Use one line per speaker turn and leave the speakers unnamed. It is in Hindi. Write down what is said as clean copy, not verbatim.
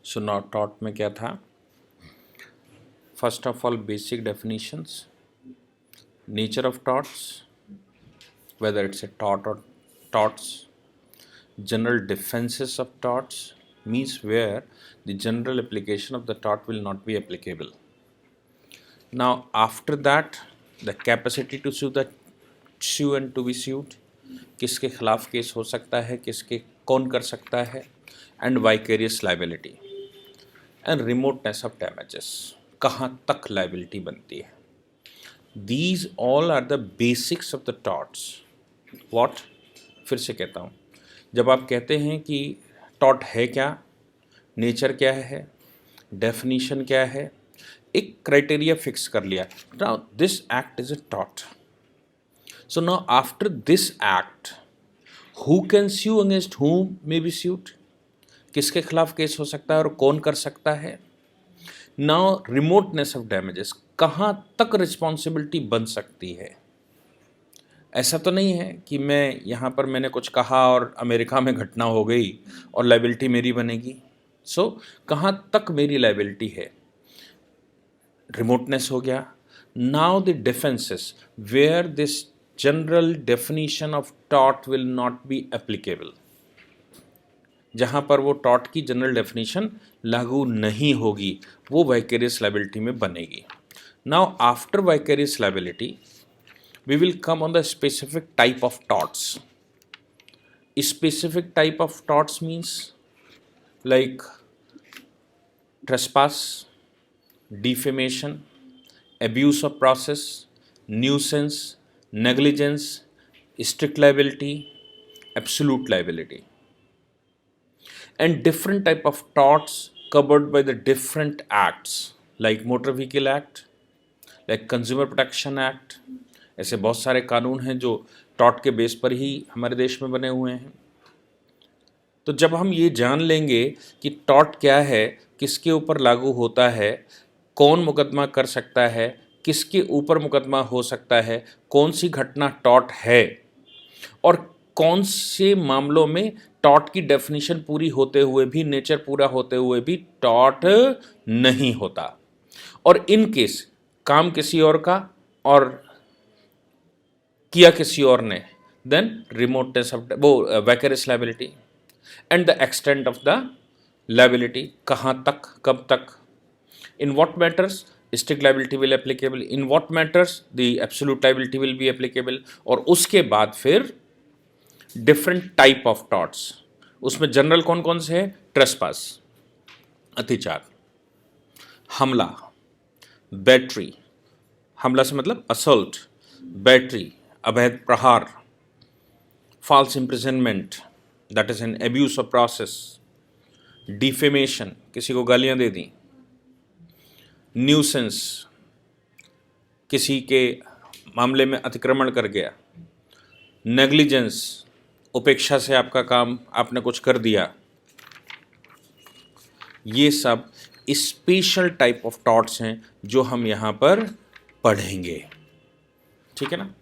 सो नाउ टॉट में क्या था? First of all basic definitions, nature of torts, whether it's a tort or torts, general defenses of torts, means where the general application of the tort will not be applicable. Now after that, the capacity to sue and to be sued, किसके खिलाफ केस हो सकता है, किसके कौन कर सकता है, and vicarious liability and remoteness of damages, कहाँ तक liability बनती है. These all are the basics of the torts. What? फिर से कहता हूँ, जब आप कहते हैं कि टॉट है क्या, नेचर क्या है, डेफिनीशन क्या है, एक क्राइटेरिया फिक्स कर लिया. Now this act is a टॉट. So now after this act, who can sue against whom may be sued, किसके खिलाफ केस हो सकता है और कौन कर सकता है. नाउ रिमोटनेस ऑफ डैमेजेस, कहाँ तक रिस्पॉन्सिबिलिटी बन सकती है. ऐसा तो नहीं है कि मैं यहाँ पर मैंने कुछ कहा और अमेरिका में घटना हो गई और लाइबिलिटी मेरी बनेगी. सो कहाँ तक मेरी लाइबिलिटी है, रिमोटनेस हो गया. Now the defences where this general definition of टॉट विल नॉट बी एप्लीकेबल, जहाँ पर वो टॉट की जनरल डेफिनेशन लागू नहीं होगी, वो वाइकेरियस लाइबिलिटी में बनेगी. Now after vicarious liability we will come on the specific type of torts. Specific type of torts means like trespass, defamation, abuse of process, nuisance, negligence, strict liability, absolute liability, and different type of torts covered by the different acts like Motor Vehicle Act, like Consumer Protection Act. ऐसे बहुत सारे कानून हैं जो टॉट के बेस पर ही हमारे देश में बने हुए हैं. तो जब हम ये जान लेंगे कि टॉट क्या है, किसके ऊपर लागू होता है, कौन मुकदमा कर सकता है, किसके ऊपर मुकदमा हो सकता है, कौन सी घटना टॉट है और कौन से मामलों में टॉट की डेफिनेशन पूरी होते हुए भी, नेचर पूरा होते हुए भी टॉट नहीं होता, और इन केस काम किसी और का और किया किसी और ने, देन रिमोटनेस ऑफ वो vicarious liability and the extent of the liability, कहाँ तक, कब तक, in what matters strict liability will applicable, in what matters the absolute liability will be applicable. और उसके बाद फिर डिफरेंट टाइप ऑफ टॉट्स, उसमें जनरल कौन कौन से हैं? ट्रेसपास, अत्याचार, हमला, बैटरी, हमला से मतलब असॉल्ट, बैटरी, अवैध प्रहार, false imprisonment that is an abuse of process, defamation, किसी को गालियां दे दी, न्यूसेंस, किसी के मामले में अतिक्रमण कर गया, नेग्लिजेंस, उपेक्षा से आपका काम आपने कुछ कर दिया. ये सब स्पेशल टाइप ऑफ टॉट्स हैं जो हम यहाँ पर पढ़ेंगे. ठीक है ना.